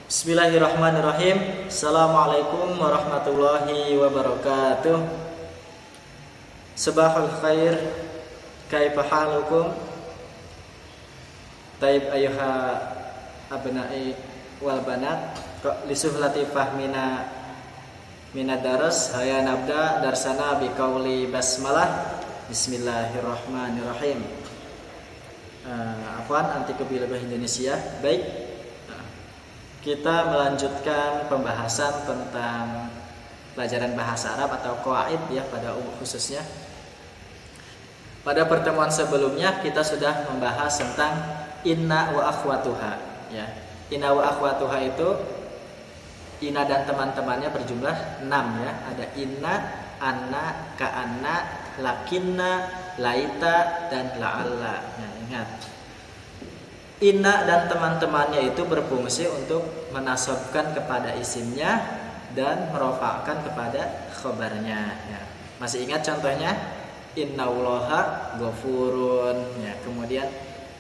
Bismillahirrahmanirrahim. Assalamualaikum warahmatullahi wabarakatuh. Sabahul khair. Kaifa halukum? Taib ayuha abna'i wal banat. Lisuhlati fahmina daras. Haya nabda darsana biqauli basmalah. Bismillahirrahmanirrahim. Afwan anti kebilabah Indonesia. Baik. Kita melanjutkan pembahasan tentang pelajaran bahasa Arab atau qawaid ya pada khususnya. Pada pertemuan sebelumnya kita sudah membahas tentang inna wa akhwatuha ya. Inna wa akhwatuha itu inna dan teman-temannya berjumlah 6 ya. Ada inna, anna, ka'anna, lakinna, laita dan la'alla. Ya, ingat. Inna dan teman-temannya itu berfungsi untuk menasabkan kepada isimnya dan merofakkan kepada khobarnya ya. Masih ingat contohnya? Innallaha ghafurun ya. Kemudian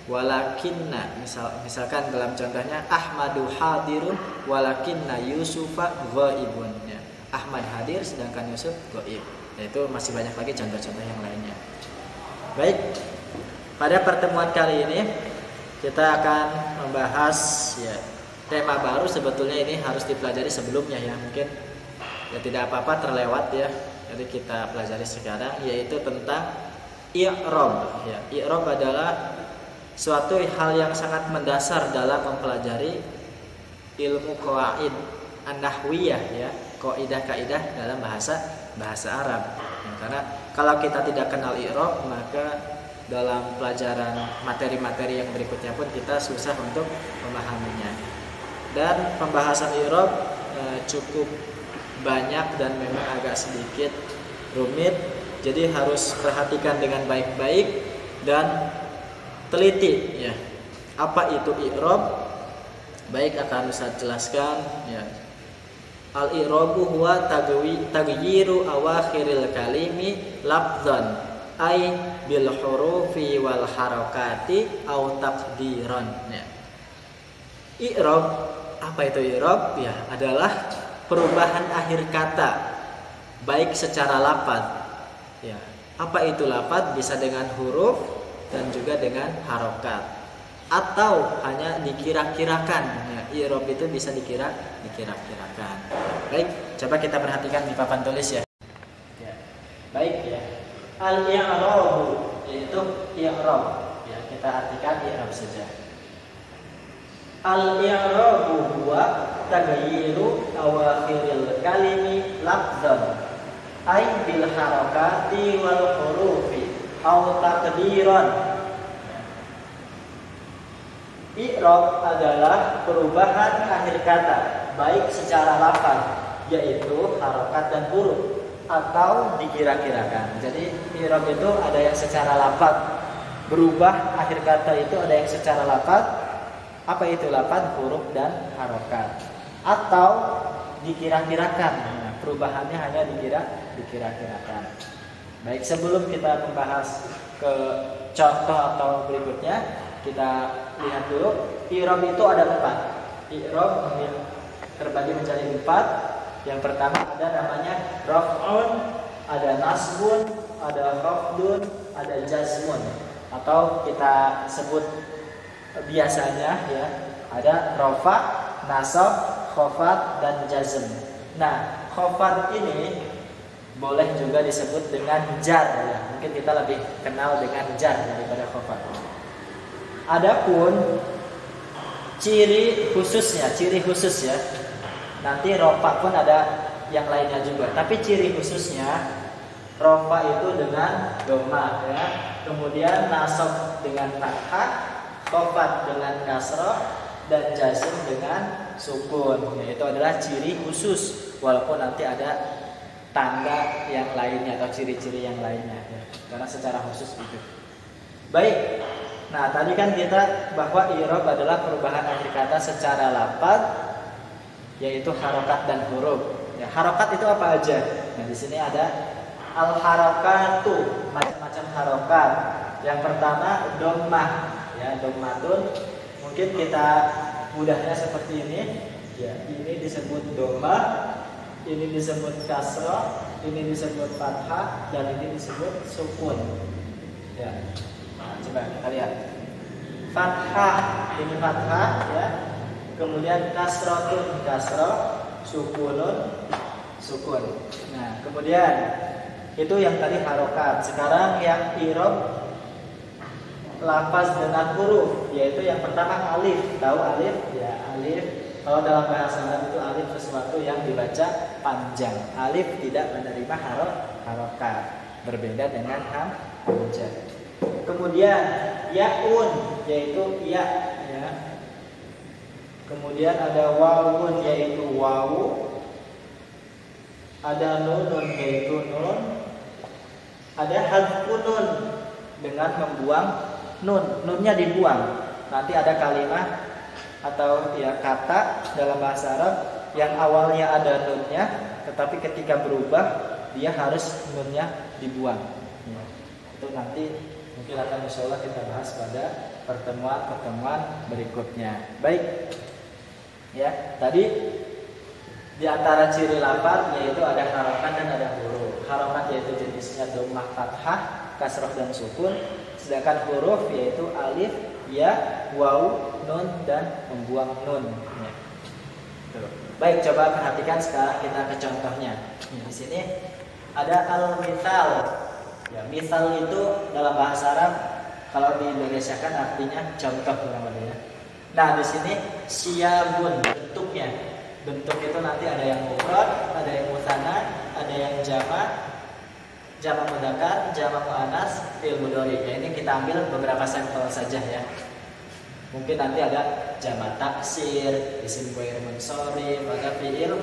walakinna misalkan dalam contohnya Ahmadu hadirun walakinna Yusufa ghaibun ya. Ahmad hadir sedangkan Yusuf ghaib. Ya, itu masih banyak lagi contoh-contoh yang lainnya. Baik. Pada pertemuan kali ini kita akan membahas ya tema baru. Sebetulnya ini harus dipelajari sebelumnya ya, mungkin ya tidak apa-apa terlewat ya. Jadi kita pelajari sekarang yaitu tentang i'rab ya. I'rab adalah suatu hal yang sangat mendasar dalam mempelajari ilmu qawaid an-nahwiyah ya, kaidah-kaidah dalam bahasa Arab. Ya, karena kalau kita tidak kenal i'rab maka dalam pelajaran materi-materi yang berikutnya pun kita susah untuk memahaminya. Dan pembahasan i'rab cukup banyak dan memang agak sedikit rumit. Jadi harus perhatikan dengan baik-baik dan teliti ya. Apa itu i'rab? Baik, akan saya jelaskan ya. Al-i'rabu huwa taghyiru awakhiril kalimi lafdzan ay bil hurufi wal harakati au taqdiran ya. I'rab, apa itu i'rab? Ya, adalah perubahan akhir kata baik secara lafaz ya. Apa itu lafaz? Bisa dengan huruf dan juga dengan harokat atau hanya dikira-kirakan ya. I'rab itu bisa dikira-kirakan. Baik, coba kita perhatikan di papan tulis ya. Baik ya. Al-i'rabu yaitu i'rab ya, kita artikan i'rab saja. Al-i'rabu huwa taghyiru awakhiril kalimi lafdzan ay bil harakati wal hurufi aw taqdiran. I'rab adalah perubahan akhir kata baik secara lafaz yaitu harakat dan huruf atau dikira-kirakan. Jadi i'rab itu ada yang secara lafaz, berubah akhir kata itu ada yang secara lafaz. Apa itu lafaz? Huruf dan harokat. Atau dikira-kirakan. Nah, perubahannya hanya dikira-kirakan. Baik, sebelum kita membahas ke contoh atau berikutnya, kita lihat dulu i'rab itu ada 4. I'rab terbagi menjadi 4. Yang pertama ada namanya raf'un, ada nasbun, ada khafdun, ada jazmun, atau kita sebut biasanya ya ada rafa, nasab, khafad dan jazm. Nah, khafad ini boleh juga disebut dengan jar ya. Mungkin kita lebih kenal dengan jar daripada khafad. Adapun ciri khusus ya. Nanti rofa pun ada yang lainnya juga. Tapi ciri khususnya rofa itu dengan dhamma ya. Kemudian nasab dengan fathah, khafad dengan kasrah dan jazm dengan sukun. Ya, itu adalah ciri khusus. Walaupun nanti ada tanda yang lainnya atau ciri-ciri yang lainnya ya. Karena secara khusus itu. Baik. Nah, tadi kan kita bahwa i'rab adalah perubahan akhir kata secara lafaz yaitu harokat dan huruf. Ya, harokat itu apa aja? Nah, di sini ada al-harakatu, macam-macam harokat. Yang pertama dhammah, ya, dhammatun. Mungkin kita mudahnya seperti ini. Ya, ini disebut doma, ini disebut kasrah, ini disebut fathah, dan ini disebut sukun. Ya. Nah, coba kita lihat. Fathah, ini fathah ya. Kemudian kasratun kasrah, sukunun sukun. Nah, kemudian itu yang tadi harokat. Sekarang yang i'rab lafaz dengan huruf, yaitu yang pertama alif. Tahu alif? Ya, alif. Kalau dalam bahasa Arab itu alif sesuatu yang dibaca panjang. Alif tidak menerima harokat, berbeda dengan hamzah. Kemudian yaun, yaitu ya. Kemudian ada wawun, yaitu wawu. Ada nunun, yaitu nun. Ada hadfun nun, dengan membuang nun. Nunnya dibuang. Nanti ada kalimat atau ya kata dalam bahasa Arab yang awalnya ada nunnya, tetapi ketika berubah dia harus nunnya dibuang. Itu nanti mungkin akan insyaallah kita bahas pada pertemuan berikutnya. Baik. Ya, tadi di antara ciri lafaz yaitu ada harokat dan ada huruf. Harokat yaitu jenisnya dhammah, fathah, kasrah dan sukun. Sedangkan huruf yaitu alif, ya, waw, nun dan membuang nun. Ya. Baik, coba perhatikan sekarang kita ke contohnya. Di sini ada al-mithal. Ya, mithal itu dalam bahasa Arab kalau diindonesiakan artinya contoh kurang lebih ya. Nah, di sini siyabun bentuknya. Bentuk itu nanti ada yang mufrad, ada yang musanna, ada yang jamak mudzakkar, jamak muannas, fi'il mudhari. Ya, ini kita ambil beberapa sampel saja ya. Mungkin nanti ada jamak taksir, isim ghair munsharif, ada fi'il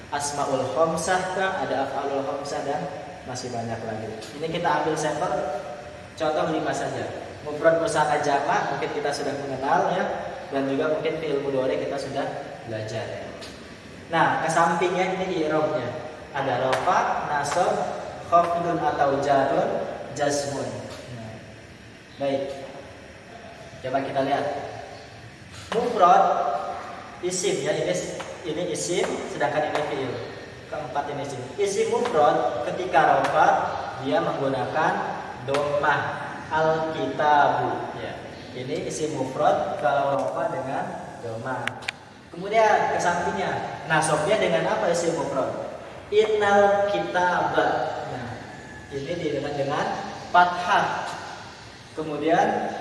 asmaul khamsah, ada af'alul khamsah dan masih banyak lagi. Ini kita ambil sampel contoh 5 saja. Mufrad, musanna, jamak mungkin kita sudah mengenal ya, dan juga mungkin fi'il mudhari kita sudah belajar ya. Nah, ke sampingnya ini i'rabnya. Ada rafa, nasab, khafdun atau jarun, jazmun. Nah, baik. Coba kita lihat. Mufrad isim ya, ini isim sedangkan ini fi'il. Keempat ini isim. Isim mufrad ketika rafa dia menggunakan dhammah. Al-kitabu ya. Ini isim mufrad kalau rafa dengan dhammah. Kemudian ke sampingnya nasabnya dengan apa isim mufrad? Innal kitaba. Nah, ini dengan fathah. Kemudian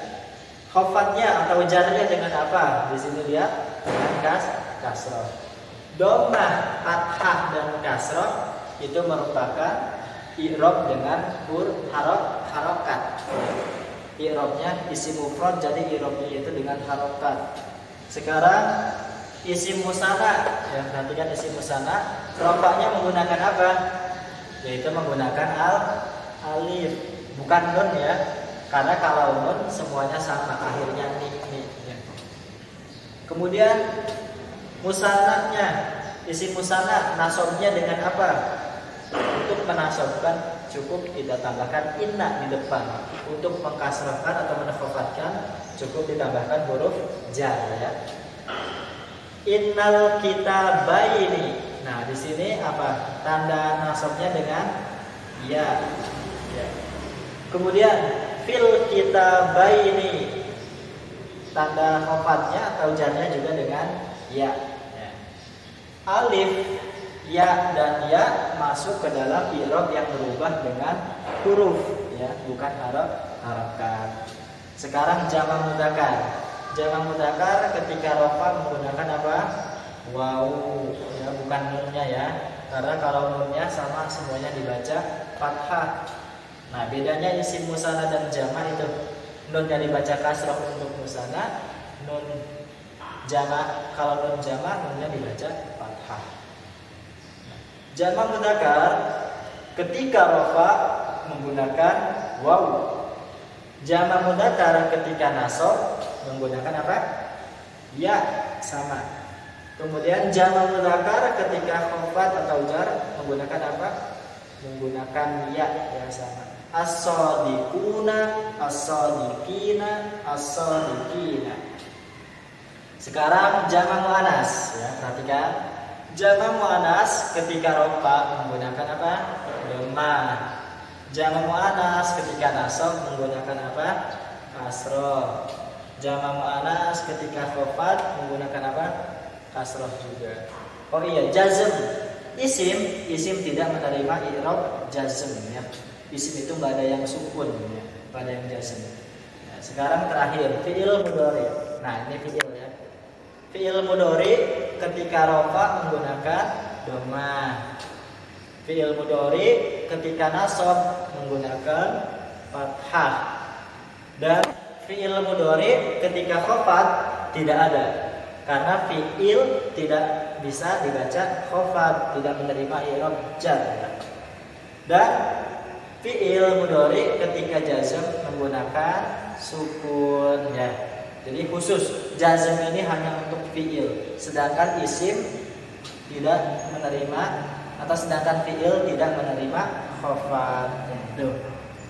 khofatnya atau jarnya dengan apa? Di sini lihat dengan kasrah. Dhammah, fathah dan kasrah itu merupakan i'rab dengan harokat. I'rabnya isim mufrad, jadi i'rabnya itu dengan harokat. Sekarang isim musanna, ya perhatikan isim musanna, rafa'nya menggunakan apa? Yaitu menggunakan alif, bukan nun ya. Karena kalau nun semuanya sama, akhirnya ni ya. Kemudian musannanya, isim musanna nasabnya dengan apa? Untuk menasabkan cukup kita tambahkan inna di depan. Untuk mengkasrahkan atau menakhofatkan cukup ditambahkan huruf jar ya. Innal kitabaini. Nah, di sini apa? Tanda nasabnya dengan ya. Kemudian fil kitabaini. Tanda khofatnya atau jarnya juga dengan ya. Alif, ya dan ya masuk ke dalam i'rab yang berubah dengan huruf ya, bukan harokat. Sekarang jamak mudzakkar. Jamak mudzakkar ketika rafa menggunakan apa? Waw ya, bukan nunnya ya. Karena kalau nunnya sama semuanya dibaca fathah. Nah, bedanya isim musanna dan jamak itu nunnya dibaca kasrah untuk musanna, nun jamak, kalau nun jamak nunnya dibaca fathah. Jamak mudzakkar ketika rafa menggunakan waw. Jamak mudzakkar ketika nasab menggunakan apa? Ya, sama. Kemudian jamak mudzakkar ketika khafat atau jar menggunakan apa? Menggunakan ya, sama. As-shadiquna, as-shadiqina, as-shadiqina. Sekarang jamak muannas ya, perhatikan. Jamak muannas ketika rofa menggunakan apa? Dhammah. Jamak muannas ketika nasab menggunakan apa? Kasroh. Jamak muannas ketika khafat menggunakan apa? Kasroh juga. Oh iya, jazm. Isim tidak menerima i'rab jazm ya. Isim itu nggak ada yang sukun ya, nggak ada yang jazm. Nah, sekarang terakhir fi'il mudhari. Nah, ini fi'il ya. Fi'il mudhari ketika rafa menggunakan dhammah. Fi'il mudhari ketika nasab menggunakan fathah. Dan fi'il mudhari ketika khafat tidak ada. Karena fi'il tidak bisa dibaca khafat, tidak menerima i'rab jar. Dan fi'il mudhari ketika jazm menggunakan sukun ya. Jadi khusus jazm ini hanya untuk fi'il, sedangkan isim tidak menerima atau sedangkan fi'il tidak menerima khafat.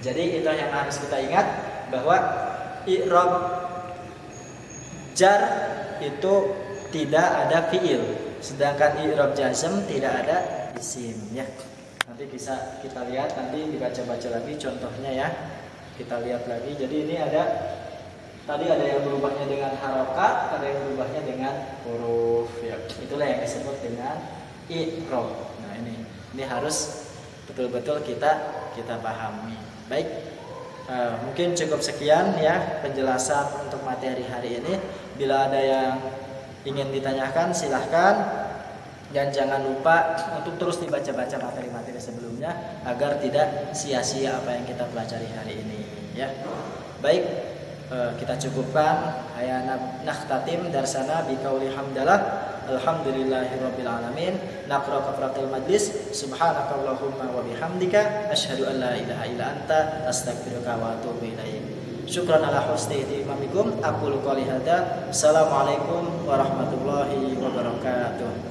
Jadi itu yang harus kita ingat, bahwa i'rab jar itu tidak ada fi'il, sedangkan i'rab jazm tidak ada isim ya. Nanti bisa kita lihat, nanti dibaca-baca lagi contohnya ya. Kita lihat lagi. Jadi ini tadi ada yang berubahnya dengan harokat, ada yang berubahnya dengan huruf ya. Itulah yang disebut dengan i'rab. Nah, ini harus betul-betul kita pahami. Baik. Mungkin cukup sekian ya penjelasan untuk materi hari ini. Bila ada yang ingin ditanyakan silahkan, dan jangan lupa untuk terus dibaca-baca materi-materi sebelumnya agar tidak sia-sia apa yang kita pelajari hari ini ya. Baik, kita cukupkan. Haya nakhtatim darsana biqauli hamdalah alhamdulillahirabbil alamin. Naqra kafaratul majlis. Subhanakallahumma wa bihamdika asyhadu an la ilaha illa anta astaghfiruka wa atubu ilaik. Syukran ala husni ihtimamikum. Aqulu qouli hadza. Assalamualaikum warahmatullahi wabarakatuh.